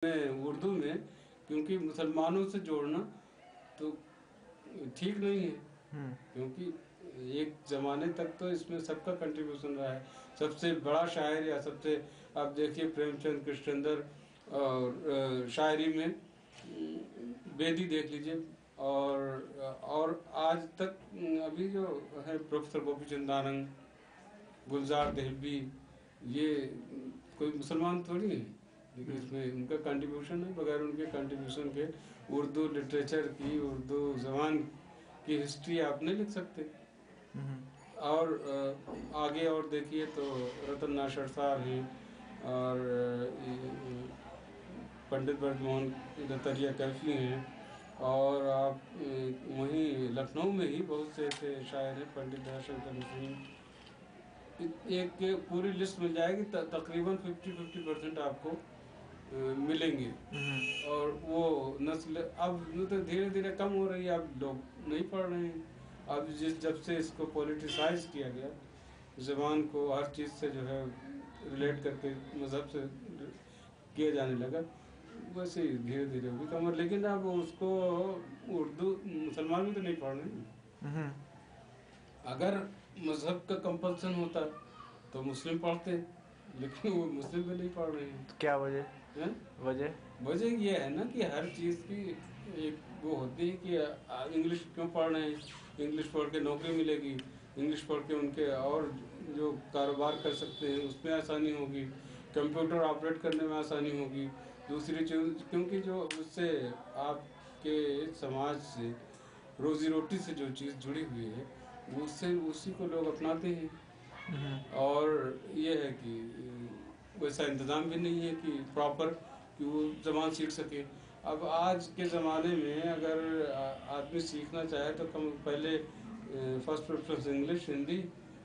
اردو میں، کیونکہ مسلمانوں سے جوڑنا تو ٹھیک نہیں ہے، کیونکہ ایک زمانے تک تو اس میں سب کا کنٹریبیوشن رہا ہے. سب سے بڑا شاعر یا سب سے، آپ دیکھیے پریم چند کرشچندر اور شاعری میں بیدی دیکھ لیجئے، اور آج تک ابھی جو ہے پروفیسر گوپی چند آنند، گلزار دہلوی، یہ کوئی مسلمان تھوڑی ہیں، لیکن اس میں ان کا کنٹریبیوشن ہے. بغیر ان کے کنٹریبیوشن کے اردو لٹریچر کی، اردو زبان کی ہسٹری آپ نہیں لکھ سکتے. اور آگے اور دیکھیے تو رتن ناشر صاحب ہیں، اور پنڈت برج موہن دتریہ کیفی ہیں، اور آپ وہیں لکھنؤ میں ہی بہت سے ایسے شاعر ہیں، پنڈت دیا شنکر نسیم. ایک پوری لسٹ مل جائے گی، تقریباً 50% آپ کو ملیں گے. اور وہ نسل اب تو دھیرے دھیرے کم ہو رہی ہے، اب لوگ نہیں پڑھ رہے ہیں. اب جب سے اس کو پولیٹیسائز کیا گیا، زبان کو ہر چیز سے جو ہے ریلیٹ کر کے مذہب سے کیا جانے لگا، ویسے ہی دھیرے دھیرے ہوگی کم. لیکن اب اس کو اردو مسلمان بھی تو نہیں پڑھ رہے ہیں. اگر مذہب کا کمپلسن ہوتا تو مسلم پڑھتے، لیکن وہ مسلم بھی نہیں پڑھ رہے ہیں. کیا وجہ؟ وجہ یہ ہے نا کہ ہر چیز کی ایک وہ ہوتی ہے کہ انگلش کیوں پڑھ رہے ہیں، انگلش پڑھ کے نوکری ملے گی، انگلش پڑھ کے ان کے اور جو کاروبار کر سکتے ہیں اس میں آسانی ہوگی، کمپیوٹر آپریٹ کرنے میں آسانی ہوگی. دوسری چیز کیونکہ جو اس سے آپ کے سماج سے، روزی روٹی سے جو چیز جڑی ہوئی ہے، اس سے اسی کو لوگ اپناتے ہیں. اور یہ ہے کہ ویسا انتظام بھی نہیں ہے کہ پراپر کہ وہ زبان سیکھ سکے. اب آج کے زمانے میں اگر آدمی سیکھنا چاہے تو پہلے فرسٹ پریفرنس انگلش، ہندی،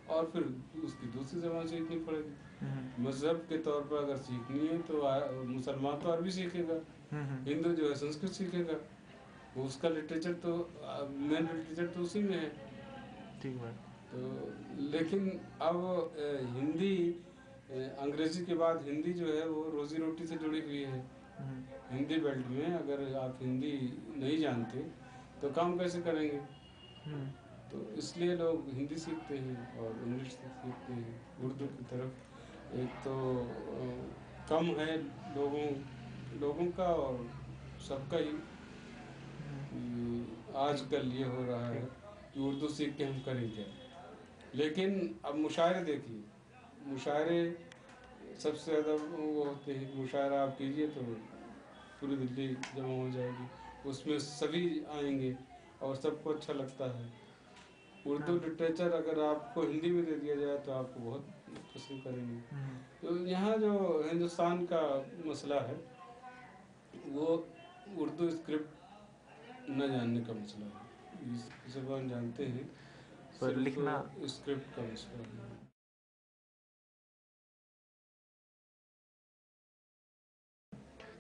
اور پھر اس کی دوسری زبان سیکھنی پڑے گی. مذہب کے طور پر اگر سیکھنی ہے تو مسلمان تو عربی سیکھے گا، ہندو جو ہے سنسکرت سیکھے گا. اس کا لٹریچر تو مین لٹریچر تو اسی میں ہے. تو لیکن اب ہندی، انگریزی کے بعد ہندی جو ہے وہ روزی روٹی سے جڑی ہوئی ہے. ہندی بیلٹ میں اگر آپ ہندی نہیں جانتے تو کام کیسے کریں گے؟ تو اس لیے لوگ ہندی سیکھتے ہیں اور انگلش سیکھتے ہیں. اردو کی طرف ایک تو کم ہے لوگوں کا، اور سب کا ہی آج کل یہ ہو رہا ہے کہ اردو سیکھ کے ہم کریں کیا. لیکن اب مشاعرے دیکھیے، مشاعرے سب سے زیادہ وہ ہوتے ہیں کہ مشاعرہ آپ کیجئے تو پوری دلی جمع ہو جائے گی، اس میں سبھی آئیں گے اور سب کو اچھا لگتا ہے. اردو لٹریچر اگر آپ کو ہندی میں دے دیا جائے تو آپ کو بہت پسند کریں گے. تو یہاں جو ہندوستان کا مسئلہ ہے وہ اردو اسکرپٹ نہ جاننے کا مسئلہ ہے. زبان جانتے ہیں، پر صرف لکھنا اسکرپٹ کا مسئلہ ہے.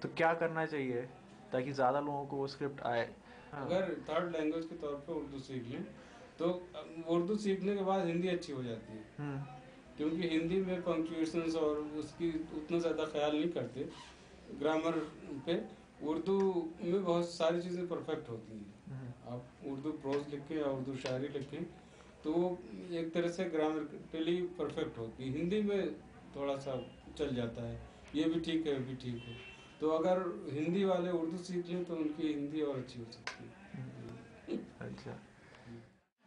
تو کیا کرنا چاہیے تاکہ زیادہ لوگوں کو وہ اسکرپٹ آئے؟ اگر تھرڈ لینگویج کے طور پہ اردو سیکھ لیں تو اردو سیکھنے کے بعد ہندی اچھی ہو جاتی ہے، کیونکہ ہندی میں پنکچویشنز اور اس کی اتنا زیادہ خیال نہیں کرتے، گرامر پہ. اردو میں بہت ساری چیزیں پرفیکٹ ہوتی ہیں. آپ اردو پروز لکھیں یا اردو شاعری لکھیں تو وہ ایک طرح سے گرامرٹلی پرفیکٹ ہوتی ہے. ہندی میں تھوڑا سا چل جاتا ہے، یہ بھی ٹھیک ہے وہ بھی ٹھیک ہے. تو اگر ہندی والے اردو سیکھ لیں تو ان کی ہندی اور اچھی ہو سکتی ہے. اچھا.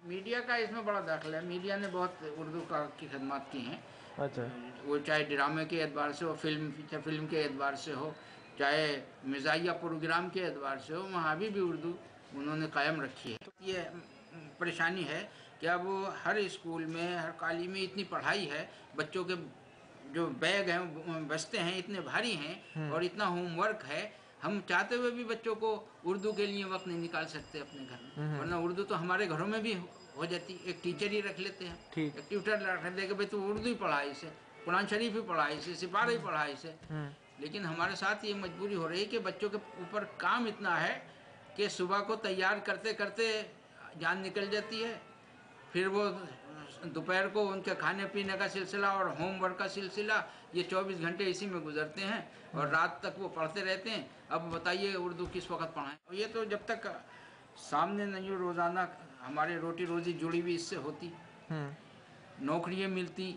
میڈیا کا اس میں بڑا دخل ہے. میڈیا نے بہت اردو کی خدمات کی ہیں. اچھا. وہ چاہے ڈرامے کے اعتبار سے ہو، فیچر فلم کے اعتبار سے ہو، چاہے مزاحیہ پروگرام کے اعتبار سے ہو، وہاں بھی اردو انہوں نے قائم رکھی ہے. یہ پریشانی ہے کہ اب ہر اسکول میں، ہر کالج میں اتنی پڑھائی ہے، بچوں کے جو بیگ ہیں بستے ہیں اتنے بھاری ہیں اور اتنا ہوم ورک ہے، ہم چاہتے ہوئے بھی بچوں کو اردو کے لیے وقت نہیں نکال سکتے اپنے گھر میں. ورنہ اردو تو ہمارے گھروں میں بھی ہو جاتی. ایک ٹیچر ہی رکھ لیتے ہیں، ایک ٹیوٹر رکھ لیتے ہیں کہ بھائی تو اردو ہی پڑھا اسے، قرآن شریف ہی پڑھا اسے، سپارہ ہی پڑھا اسے. لیکن ہمارے ساتھ یہ مجبوری ہو رہی ہے کہ بچوں کے اوپر کام اتنا ہے کہ صبح کو تیار کرتے کرتے جان نکل جاتی ہے، پھر وہ दोपहर को उनके खाने पीने का सिलसिला और होमवर्क का सिलसिला, ये 24 घंटे इसी में गुजरते हैं और रात तक वो पढ़ते रहते हैं। अब बताइए उर्दू किस वक्त पढ़ाएं। ये तो जब तक सामने नहीं हो, रोज़ाना हमारे रोटी रोज़ी जुड़ी हुई इससे होती, नौकरियाँ मिलती,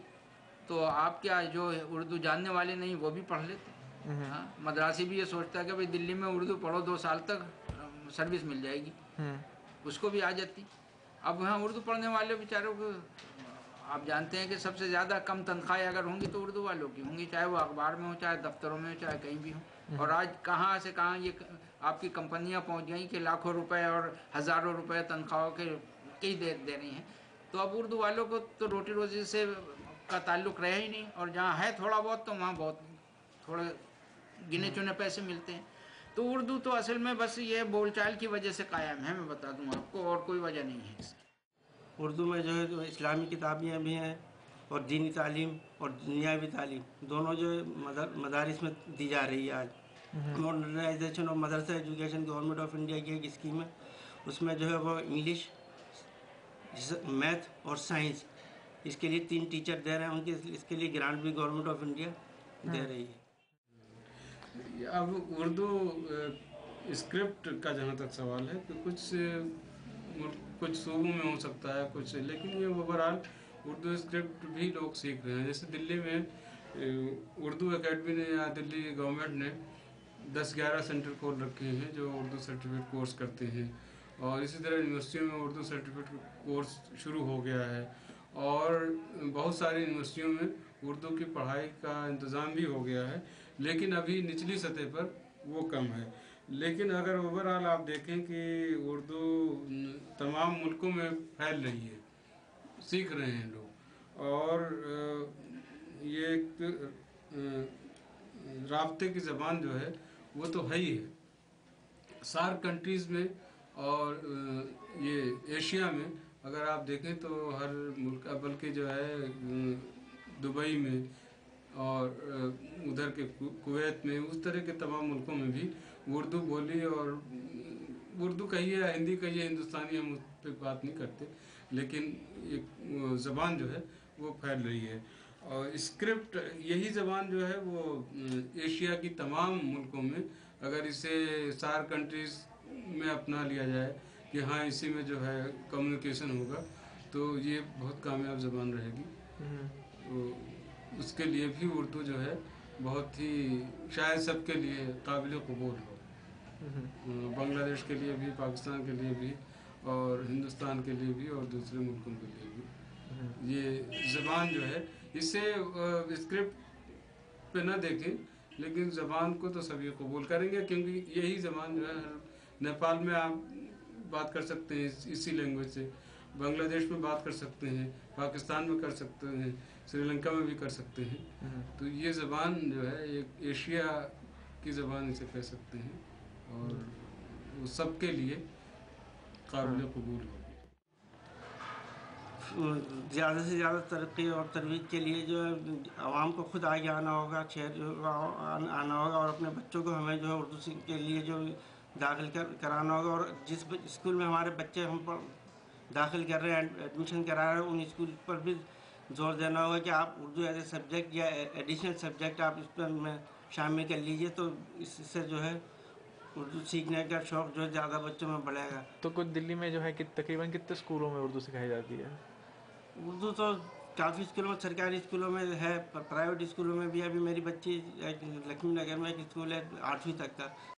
तो आप क्या जो उर्दू जानने वाले नहीं वो भी पढ़ लेते। हाँ, मद्रासी भी ये सोचता है कि भाई दिल्ली में उर्दू पढ़ो 2 साल तक सर्विस मिल जाएगी, उसको भी आ जाती। अब वहाँ उर्दू पढ़ने वाले बेचारों को आप जानते हैं कि सबसे ज़्यादा कम तनख्वाहें अगर होंगी तो उर्दू वालों की होंगी, चाहे वो अखबार में हो, चाहे दफ्तरों में हो, चाहे कहीं भी हो। और आज कहाँ से कहाँ ये आपकी कंपनियाँ पहुँच गई कि लाखों रुपए और हज़ारों रुपए तनख्वाहों के दे रही हैं। तो अब उर्दू वालों को तो रोटी रोजी से का ताल्लुक़ रहा ही नहीं, और जहाँ है थोड़ा बहुत तो वहाँ बहुत थोड़े गिने चुने पैसे मिलते हैं। तो उर्दू तो असल में बस ये बोलचाल की वजह से कायम है, मैं बता दूं आपको, और कोई वजह नहीं है इसकी। उर्दू में जो है जो इस्लामी किताबें भी हैं और दीनी तालीम और दुनियावी तालीम दोनों जो है मदारिस में दी जा रही है आज। Modernisation of madrasa education government of India की एक स्कीम है, उसमें जो है वो इंग्लिश, मैथ और साइंस, इसके लिए 3 टीचर दे रहे हैं, उनके इसके लिए ग्रांट भी गवर्नमेंट ऑफ इंडिया दे रही है। अब उर्दू स्क्रिप्ट का जहाँ तक सवाल है कि कुछ सूबों में हो सकता है कुछ, लेकिन ये ओवरऑल उर्दू स्क्रिप्ट भी लोग सीख रहे हैं। जैसे दिल्ली में उर्दू एकेडमी ने या दिल्ली गवर्नमेंट ने 10-11 सेंटर खोल रखे हैं जो उर्दू सर्टिफिकेट कोर्स करते हैं, और इसी तरह यूनिवर्सिटियों में उर्दू सर्टिफिकेट कोर्स शुरू हो गया है, और बहुत सारी यूनिवर्सिटियों में उर्दू की पढ़ाई का इंतज़ाम भी हो गया है, लेकिन अभी निचली सतह पर वो कम है। लेकिन अगर ओवरऑल आप देखें कि उर्दू तमाम मुल्कों में फैल रही है, सीख रहे हैं लोग, और ये एक राब्ते की ज़बान जो है वो तो है ही है। सार्क कंट्रीज़ में और ये एशिया में अगर आप देखें तो हर मुल्क, बल्कि जो है दुबई में और उधर के कुवैत में, उस तरह के तमाम मुल्कों में भी उर्दू बोली, और उर्दू कहिए या हिंदी कहिए, हिंदुस्तानी हम उस पर बात नहीं करते, लेकिन एक ज़बान जो है वो फैल रही है। और स्क्रिप्ट यही ज़बान जो है वो एशिया की तमाम मुल्कों में, अगर इसे सार्क कंट्रीज़ में अपना लिया जाए कि हाँ इसी में जो है कम्युनिकेशन होगा, तो ये बहुत कामयाब ज़बान रहेगी। तो उसके लिए भी उर्दू जो है बहुत ही शायद सबके लिए काबिल कबूल हो, बांग्लादेश के लिए भी, पाकिस्तान के लिए भी, और हिंदुस्तान के लिए भी, और दूसरे मुल्कों के लिए भी। ये ज़बान जो है, इससे स्क्रिप्ट पे ना देखें, लेकिन ज़बान को तो सभी कबूल करेंगे, क्योंकि यही ज़बान जो है नेपाल में आप बात कर सकते हैं इसी लैंग्वेज से, बांग्लादेश में बात कर सकते हैं, पाकिस्तान में कर सकते हैं, श्रीलंका में भी कर सकते हैं। तो ये ज़बान जो है एक एशिया की ज़बान इसे कह सकते हैं, और वो सबके लिए काबिल कबूल होगी। ज़्यादा से ज़्यादा तरक्की और तरवीज के लिए जो है आवाम को खुद आगे आना होगा, शहर आना होगा, और अपने बच्चों को हमें जो है उर्दू के लिए जो दाखिल कराना होगा। और जिस स्कूल में हमारे बच्चे हम दाखिल कर रहे हैं, एडमिशन करा रहे हैं, उन स्कूल पर भी जोर देना होगा कि आप उर्दू एज ए सब्जेक्ट या एडिशनल सब्जेक्ट आप इस पर शामिल कर लीजिए, तो इससे जो है उर्दू सीखने का शौक़ जो है ज़्यादा बच्चों में बढ़ेगा। तो कुछ दिल्ली में जो है कि तकरीबन कितने स्कूलों में उर्दू सिखाई जाती है? उर्दू तो काफ़ी स्कूलों में, सरकारी स्कूलों में है, प्राइवेट स्कूलों में भी। अभी मेरी बच्ची लक्ष्मी नगर में एक स्कूल है 8वीं तक का,